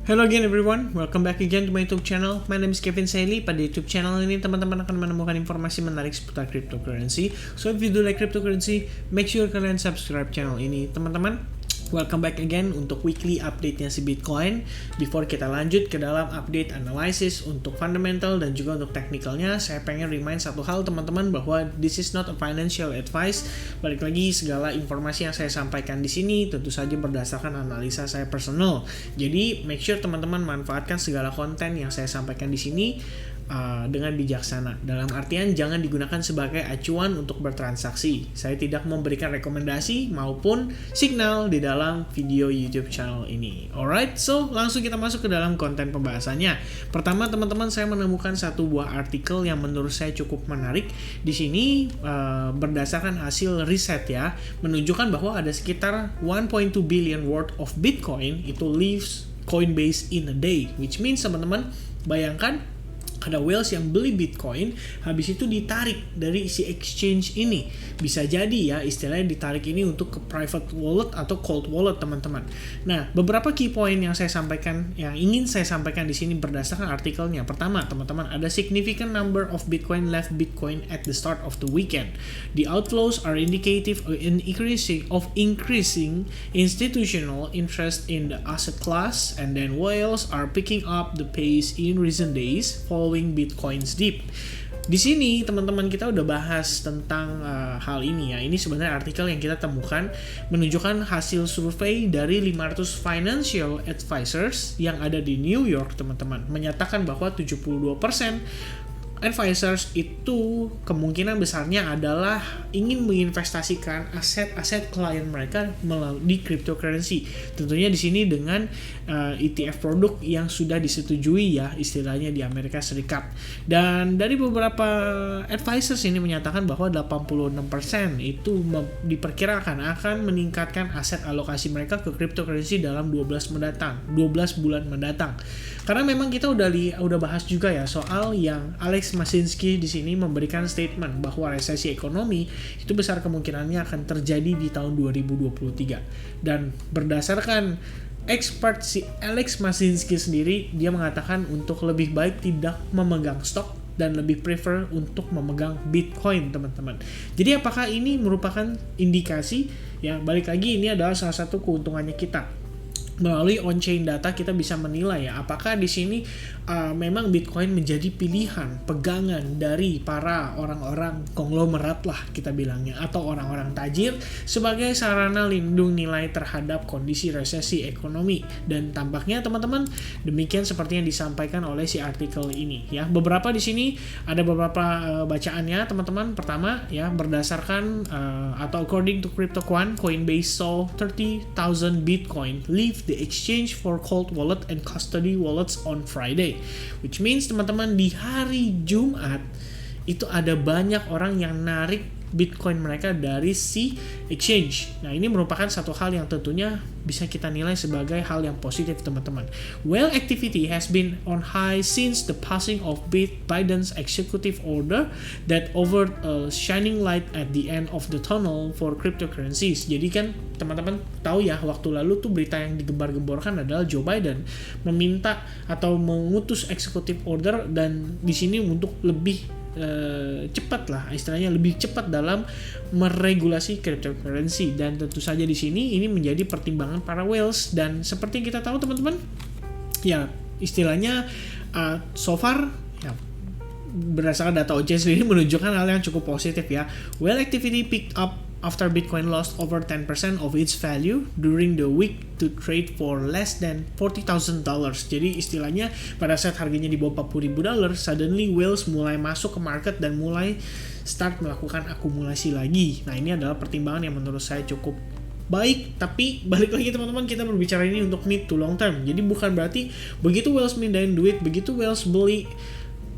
Hello again everyone, welcome back again to my YouTube channel. My name is Kevin Saili. Pada YouTube channel ini teman-teman akan menemukan informasi menarik seputar cryptocurrency. So if you do like cryptocurrency, make sure kalian subscribe channel ini teman-teman. Welcome back again untuk weekly update-nya si Bitcoin. Before kita lanjut ke dalam update analysis untuk fundamental dan juga untuk technicalnya, saya pengen remind satu hal teman-teman bahwa this is not a financial advice. Balik lagi, segala informasi yang saya sampaikan di sini tentu saja berdasarkan analisa saya personal. Jadi make sure teman-teman manfaatkan segala konten yang saya sampaikan di sini dengan bijaksana. Dalam artian jangan digunakan sebagai acuan untuk bertransaksi. Saya tidak memberikan rekomendasi maupun signal di dalam video YouTube channel ini. Alright, so langsung kita masuk ke dalam konten pembahasannya. Pertama teman-teman, saya menemukan satu buah artikel yang menurut saya cukup menarik. Di sini berdasarkan hasil riset ya, menunjukkan bahwa ada sekitar 1.2 billion worth of Bitcoin itu leaves Coinbase in a day, which means teman-teman bayangkan ada whales yang beli Bitcoin, habis itu ditarik dari si exchange ini. Bisa jadi ya, istilahnya ditarik ini untuk ke private wallet atau cold wallet teman-teman. Nah, beberapa key point yang saya sampaikan, yang ingin saya sampaikan di sini berdasarkan artikelnya. Pertama, teman-teman, ada significant number of Bitcoin left Bitcoin at the start of the weekend. The outflows are indicative of increasing institutional interest in the asset class, and then whales are picking up the pace in recent days following Bitcoin's dip. Di sini teman-teman kita udah bahas tentang hal ini ya. Ini sebenarnya artikel yang kita temukan menunjukkan hasil survei dari 500 financial advisors yang ada di New York teman-teman. Menyatakan bahwa 72% advisors itu kemungkinan besarnya adalah ingin menginvestasikan aset-aset klien mereka melalui cryptocurrency. Tentunya di sini dengan ETF produk yang sudah disetujui ya istilahnya di Amerika Serikat. Dan dari beberapa advisors ini menyatakan bahwa 86% itu diperkirakan akan meningkatkan aset alokasi mereka ke cryptocurrency dalam 12 bulan mendatang. Karena memang kita udah bahas juga ya soal yang Alex Mashinsky di sini memberikan statement bahwa resesi ekonomi itu besar kemungkinannya akan terjadi di tahun 2023. Dan berdasarkan expert si Alex Mashinsky sendiri, dia mengatakan untuk lebih baik tidak memegang stok dan lebih prefer untuk memegang Bitcoin teman-teman. Jadi apakah ini merupakan indikasi ya, balik lagi ini adalah salah satu keuntungannya kita. Melalui on-chain data kita bisa menilai ya apakah di sini memang Bitcoin menjadi pilihan pegangan dari para orang-orang konglomerat lah kita bilangnya, atau orang-orang tajir sebagai sarana lindung nilai terhadap kondisi resesi ekonomi. Dan tampaknya teman-teman demikian seperti yang disampaikan oleh si artikel ini ya. Beberapa di sini ada beberapa bacaannya teman-teman. Pertama ya, berdasarkan atau according to CryptoQuant, Coinbase saw 30,000 Bitcoin leave the exchange for cold wallet and custody wallets on Friday, which means teman-teman di hari Jumat itu ada banyak orang yang narik Bitcoin mereka dari si exchange. Nah, ini merupakan satu hal yang tentunya bisa kita nilai sebagai hal yang positif teman-teman. Whale activity has been on high since the passing of Biden's executive order that offered a shining light at the end of the tunnel for cryptocurrencies. Jadi kan teman-teman tahu ya, waktu lalu tuh berita yang digembar-gemborkan adalah Joe Biden meminta atau mengutus executive order, dan di sini untuk lebih cepat lah, istilahnya lebih cepat dalam meregulasi cryptocurrency. Dan tentu saja di sini ini menjadi pertimbangan para whales. Dan seperti kita tahu teman-teman ya, istilahnya so far ya, berdasarkan data OJ sendiri menunjukkan hal yang cukup positif ya. Whale activity picked up after Bitcoin lost over 10% of its value during the week to trade for less than $40,000. Jadi istilahnya pada saat harganya di bawah $40,000, suddenly whales mulai masuk ke market dan mulai start melakukan akumulasi lagi. Nah, ini adalah pertimbangan yang menurut saya cukup baik. Tapi balik lagi teman-teman, kita berbicara ini untuk mid to long term. Jadi bukan berarti begitu whales mindahin duit, begitu whales beli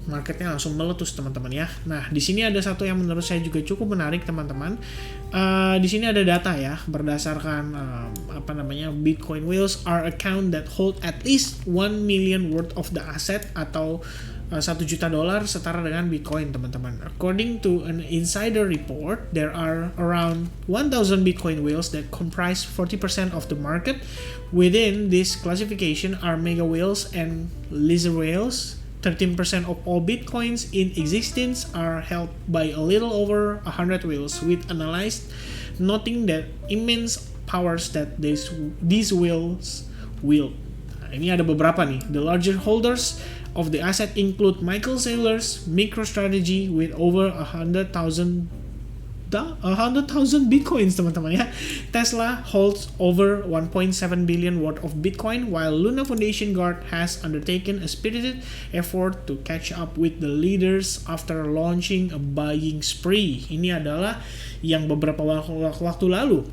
marketnya langsung meletus teman-teman ya. Nah, di sini ada satu yang menurut saya juga cukup menarik teman-teman. Di sini ada data ya, berdasarkan Bitcoin whales are account that hold at least 1 million worth of the asset atau $1 juta setara dengan Bitcoin teman-teman. According to an insider report, there are around 1,000 Bitcoin whales that comprise 40% of the market. Within this classification are mega whales and lizard whales. 13% of all Bitcoins in existence are held by a little over 100 whales, with analysts noting that immense powers that these whales wield. Nah, ini ada beberapa nih. The larger holders of the asset include Michael Saylor's MicroStrategy with over 100,000 Bitcoins teman-teman ya. Tesla holds over 1.7 billion worth of Bitcoin, while Luna Foundation Guard has undertaken a spirited effort to catch up with the leaders after launching a buying spree. Ini adalah yang beberapa waktu lalu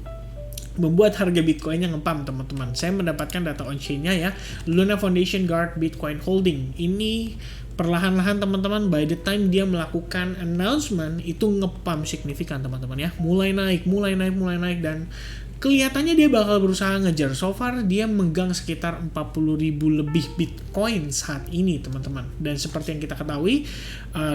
membuat harga Bitcoin yang ngepam teman-teman. Saya mendapatkan data on-chain-nya ya. Luna Foundation Guard Bitcoin Holding. Ini perlahan-lahan teman-teman, by the time dia melakukan announcement itu ngepam signifikan teman-teman ya. Mulai naik dan kelihatannya dia bakal berusaha ngejar. So far dia megang sekitar 40.000 lebih Bitcoin saat ini teman-teman. Dan seperti yang kita ketahui,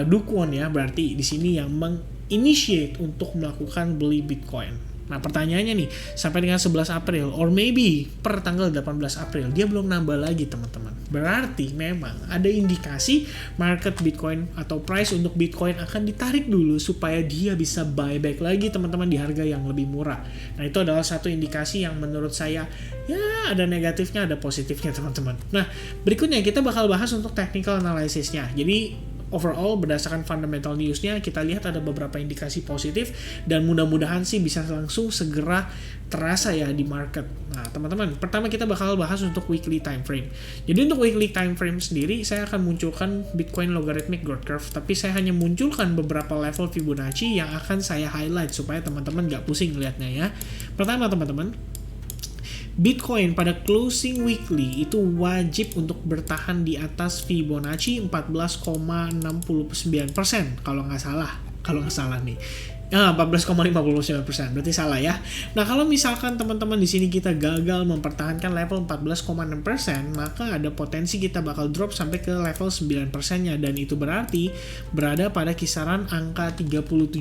Do Kwon ya, berarti di sini yang menginitiate untuk melakukan beli Bitcoin. Nah pertanyaannya nih, sampai dengan 11 April or maybe per tanggal 18 April dia belum nambah lagi teman-teman. Berarti memang ada indikasi market Bitcoin atau price untuk Bitcoin akan ditarik dulu supaya dia bisa buyback lagi teman-teman di harga yang lebih murah. Nah itu adalah satu indikasi yang menurut saya ya ada negatifnya ada positifnya teman-teman. Nah berikutnya kita bakal bahas untuk technical analysisnya. Jadi overall berdasarkan fundamental newsnya kita lihat ada beberapa indikasi positif dan mudah-mudahan sih bisa langsung segera terasa ya di market. Nah teman-teman, pertama kita bakal bahas untuk weekly time frame. Jadi untuk weekly time frame sendiri saya akan munculkan Bitcoin logarithmic growth curve, tapi saya hanya munculkan beberapa level Fibonacci yang akan saya highlight supaya teman-teman gak pusing lihatnya ya. Pertama teman-teman, Bitcoin pada closing weekly itu wajib untuk bertahan di atas Fibonacci 14,69% kalau nggak salah nih. 14,59%, berarti salah ya. Nah, kalau misalkan teman-teman di sini kita gagal mempertahankan level 14,6%, maka ada potensi kita bakal drop sampai ke level 9%-nya, dan itu berarti berada pada kisaran angka $37.000.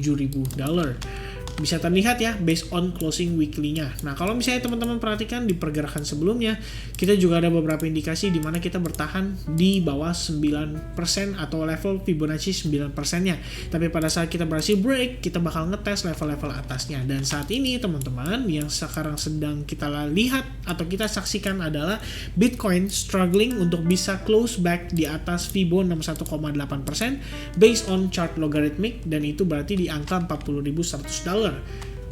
Bisa terlihat ya based on closing weekly-nya. Nah, kalau misalnya teman-teman perhatikan di pergerakan sebelumnya, kita juga ada beberapa indikasi di mana kita bertahan di bawah 9% atau level Fibonacci 9%-nya. Tapi pada saat kita berhasil break, kita bakal ngetes level-level atasnya. Dan saat ini teman-teman yang sekarang sedang kita lihat atau kita saksikan adalah Bitcoin struggling untuk bisa close back di atas Fibo 61,8% based on chart logarithmic, dan itu berarti di angka $40.100.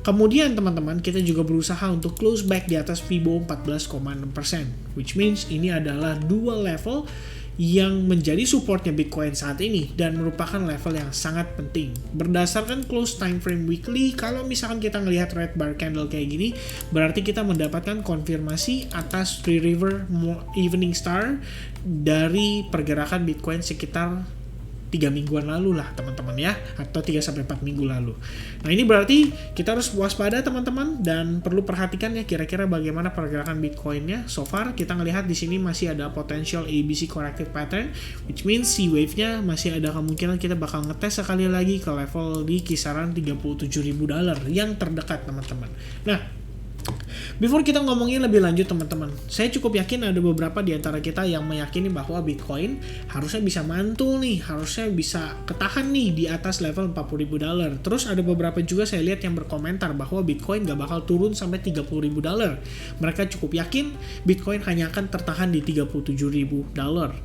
Kemudian teman-teman kita juga berusaha untuk close back di atas Fibo 14,6%, which means ini adalah dua level yang menjadi supportnya Bitcoin saat ini dan merupakan level yang sangat penting. Berdasarkan close time frame weekly, kalau misalkan kita ngelihat red bar candle kayak gini, berarti kita mendapatkan konfirmasi atas Three River Evening Star dari pergerakan Bitcoin sekitar 3 mingguan lalu lah teman-teman ya, atau 3-4 minggu lalu. Nah ini berarti kita harus waspada teman-teman dan perlu perhatikan ya kira-kira bagaimana pergerakan Bitcoinnya. So far kita ngelihat di sini masih ada potential ABC corrective pattern, which means C wave-nya masih ada kemungkinan kita bakal ngetes sekali lagi ke level di kisaran $37.000 yang terdekat teman-teman. Nah, before kita ngomongin lebih lanjut teman-teman, saya cukup yakin ada beberapa di antara kita yang meyakini bahwa Bitcoin harusnya bisa mantul nih, harusnya bisa ketahan nih di atas level $40.000. Terus ada beberapa juga saya lihat yang berkomentar bahwa Bitcoin gak bakal turun sampai $30.000. Mereka cukup yakin Bitcoin hanya akan tertahan di $37.000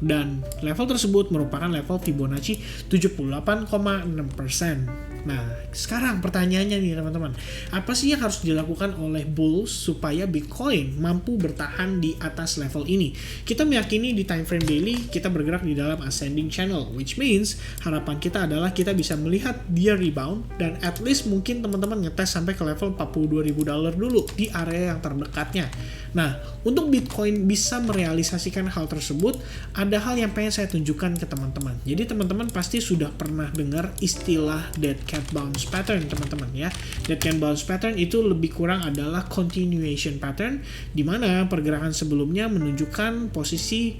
dan level tersebut merupakan level Fibonacci 78,6%. Nah, sekarang pertanyaannya nih teman-teman, apa sih yang harus dilakukan oleh bulls supaya Bitcoin mampu bertahan di atas level ini? Kita meyakini di time frame daily kita bergerak di dalam ascending channel, which means harapan kita adalah kita bisa melihat dia rebound dan at least mungkin teman-teman ngetes sampai ke level $42.000 dulu di area yang terdekatnya. Nah, untuk Bitcoin bisa merealisasikan hal tersebut, ada hal yang pengen saya tunjukkan ke teman-teman. Jadi teman-teman pasti sudah pernah dengar istilah dead cat bounce pattern teman-teman ya. Dead cat bounce pattern itu lebih kurang adalah continuation pattern, di mana pergerakan sebelumnya menunjukkan posisi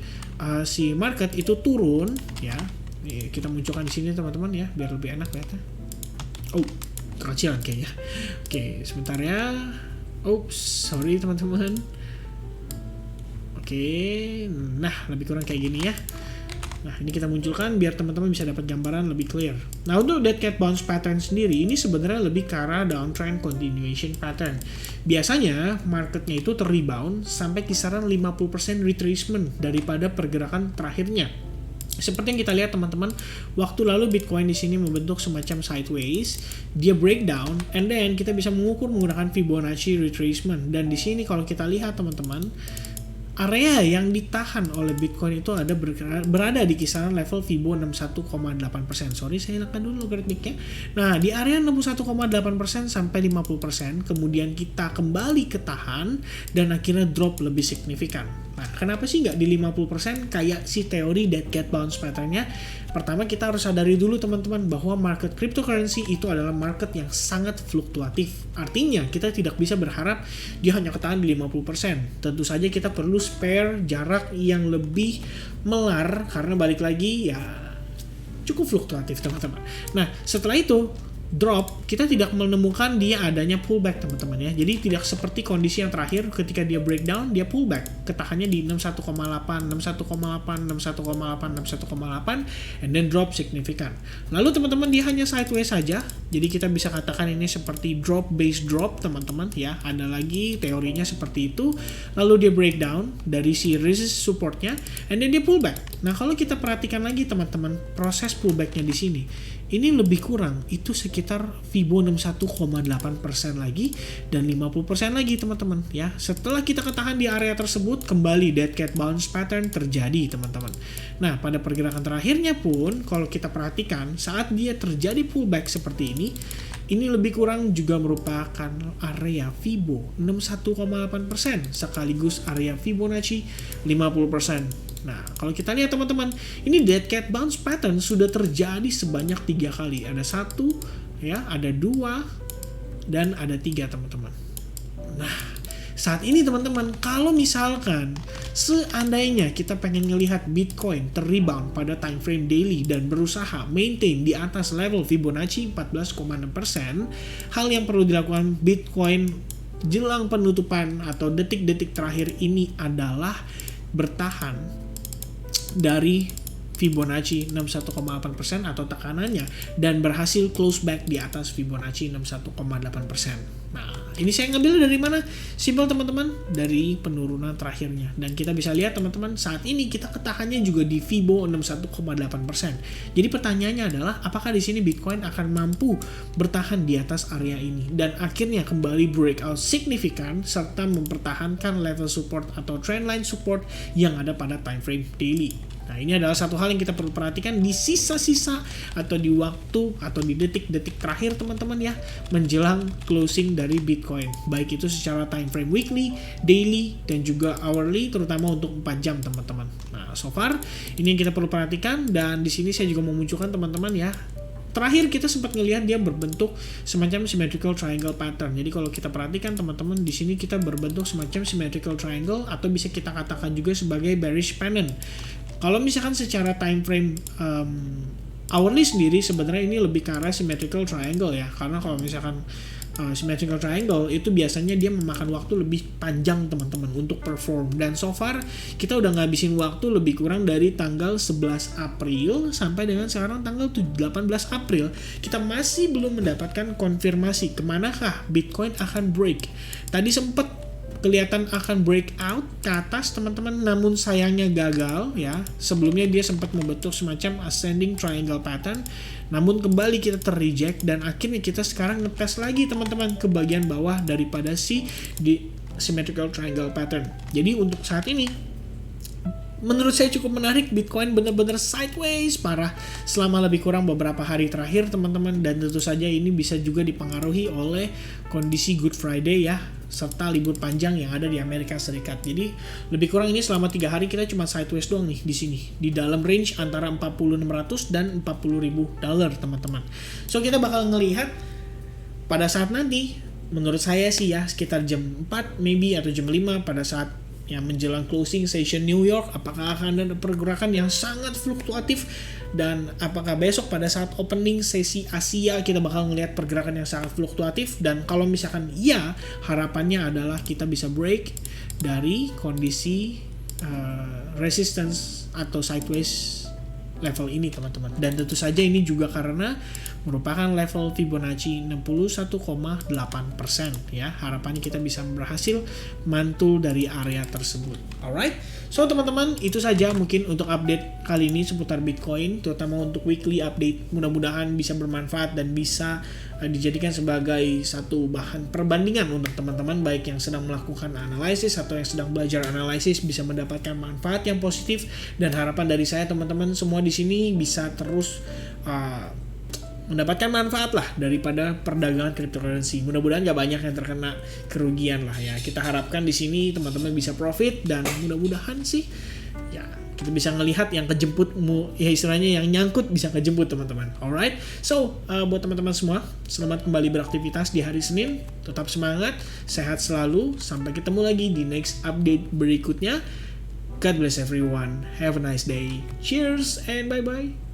si market itu turun ya. Kita munculkan di sini teman-teman ya, biar lebih enak lihatnya. Oh, kecilan kayaknya. Oke, sebentar ya. Oops, sorry teman-teman. Oke, nah lebih kurang kayak gini ya. Nah, ini kita munculkan biar teman-teman bisa dapat gambaran lebih clear. Nah, untuk dead cat bounce pattern sendiri, ini sebenarnya lebih ke arah downtrend continuation pattern. Biasanya, marketnya itu ter-rebound sampai kisaran 50% retracement daripada pergerakan terakhirnya. Seperti yang kita lihat teman-teman, waktu lalu Bitcoin di sini membentuk semacam sideways, dia breakdown, and then kita bisa mengukur menggunakan Fibonacci retracement. Dan di sini kalau kita lihat teman-teman, area yang ditahan oleh Bitcoin itu berada di kisaran level Fibo 61,8%. Sorry, saya hilangkan dulu logaritmiknya. Nah, di area 61,8% sampai 50%, kemudian kita kembali ketahan dan akhirnya drop lebih signifikan. Nah, kenapa sih nggak di 50% kayak si teori dead cat bounce pattern-nya? Pertama, kita harus sadari dulu teman-teman bahwa market cryptocurrency itu adalah market yang sangat fluktuatif. Artinya, kita tidak bisa berharap dia hanya ketahan di 50%. Tentu saja kita perlu spare jarak yang lebih melar, karena balik lagi ya cukup fluktuatif teman-teman. Nah, setelah itu drop, kita tidak menemukan dia adanya pullback teman-teman ya. Jadi tidak seperti kondisi yang terakhir ketika dia breakdown, dia pullback. Ketahannya di 61,8, 61,8, 61,8, 61,8 and then drop signifikan. Lalu teman-teman dia hanya sideways saja. Jadi kita bisa katakan ini seperti drop base drop teman-teman ya. Ada lagi teorinya seperti itu. Lalu dia breakdown dari si resist supportnya and then dia pullback. Nah, kalau kita perhatikan lagi teman-teman, proses pullbacknya di sini ini lebih kurang itu sekitar Fibo 61,8% lagi dan 50% lagi teman-teman ya. Setelah kita ketahan di area tersebut, kembali dead cat bounce pattern terjadi teman-teman. Nah, pada pergerakan terakhirnya pun kalau kita perhatikan saat dia terjadi pullback seperti ini lebih kurang juga merupakan area Fibo 61,8% sekaligus area Fibonacci 50%. Nah, kalau kita lihat teman-teman, ini dead cat bounce pattern sudah terjadi sebanyak 3 kali. Ada 1, ya, ada 2, dan ada 3 teman-teman. Nah, saat ini teman-teman, kalau misalkan seandainya kita pengen ngelihat Bitcoin ter-rebound pada time frame daily dan berusaha maintain di atas level Fibonacci 14,6%, hal yang perlu dilakukan Bitcoin jelang penutupan atau detik-detik terakhir ini adalah bertahan dari Fibonacci 61,8% atau tekanannya dan berhasil close back di atas Fibonacci 61,8%. Nah, ini saya ngambil dari mana? Simple teman-teman, dari penurunan terakhirnya. Dan kita bisa lihat teman-teman, saat ini kita ketahannya juga di Fibo 61,8%. Jadi pertanyaannya adalah, apakah di sini Bitcoin akan mampu bertahan di atas area ini dan akhirnya kembali breakout signifikan serta mempertahankan level support atau trendline support yang ada pada time frame daily. Nah, ini adalah satu hal yang kita perlu perhatikan di sisa-sisa atau di waktu atau di detik-detik terakhir teman-teman ya, menjelang closing dari Bitcoin, baik itu secara time frame weekly, daily, dan juga hourly, terutama untuk 4 jam teman-teman. Nah, so far ini yang kita perlu perhatikan, dan di sini saya juga memunculkan teman-teman ya. Terakhir kita sempat ngelihat dia berbentuk semacam symmetrical triangle pattern. Jadi kalau kita perhatikan teman-teman, di sini kita berbentuk semacam symmetrical triangle atau bisa kita katakan juga sebagai bearish pennant. Kalau misalkan secara time frame hourly sendiri sebenarnya ini lebih ke arah symmetrical triangle ya, karena kalau misalkan symmetrical triangle itu biasanya dia memakan waktu lebih panjang teman-teman untuk perform, dan so far kita udah ngabisin waktu lebih kurang dari tanggal 11 April sampai dengan sekarang tanggal 18 April kita masih belum mendapatkan konfirmasi kemanakah Bitcoin akan break. Tadi sempet kelihatan akan breakout ke atas teman-teman, namun sayangnya gagal ya. Sebelumnya dia sempat membentuk semacam ascending triangle pattern, namun kembali kita terreject dan akhirnya kita sekarang ngetes lagi teman-teman ke bagian bawah daripada di symmetrical triangle pattern. Jadi untuk saat ini menurut saya cukup menarik, Bitcoin benar-benar sideways parah selama lebih kurang beberapa hari terakhir teman-teman, dan tentu saja ini bisa juga dipengaruhi oleh kondisi Good Friday ya, serta libur panjang yang ada di Amerika Serikat. Jadi lebih kurang ini selama 3 hari kita cuma sideways doang nih di sini, di dalam range antara 4.600 dan 40.000 dolar teman-teman. So kita bakal ngelihat pada saat nanti, menurut saya sih ya sekitar jam 4 maybe atau jam 5 pada saat yang menjelang closing session New York, apakah akan ada pergerakan yang sangat fluktuatif, dan apakah besok pada saat opening sesi Asia kita bakal ngelihat pergerakan yang sangat fluktuatif. Dan kalau misalkan ya, harapannya adalah kita bisa break dari kondisi resistance atau sideways level ini teman-teman. Dan tentu saja ini juga karena merupakan level Fibonacci 61,8% ya. Harapannya kita bisa berhasil mantul dari area tersebut. Alright, so teman-teman itu saja mungkin untuk update kali ini seputar Bitcoin, terutama untuk weekly update. Mudah-mudahan bisa bermanfaat dan bisa dijadikan sebagai satu bahan perbandingan untuk teman-teman baik yang sedang melakukan analisis atau yang sedang belajar analisis, bisa mendapatkan manfaat yang positif. Dan harapan dari saya teman-teman semua di sini bisa terus mendapatkan manfaat lah daripada perdagangan cryptocurrency. Mudah-mudahan gak banyak yang terkena kerugian lah ya. Kita harapkan di sini teman-teman bisa profit, dan mudah-mudahan sih ya kita bisa ngelihat yang kejemput, ya istilahnya yang nyangkut bisa kejemput teman-teman. Alright, so buat teman-teman semua, selamat kembali beraktivitas di hari Senin. Tetap semangat, sehat selalu. Sampai ketemu lagi di next update berikutnya. God bless everyone. Have a nice day. Cheers and bye-bye.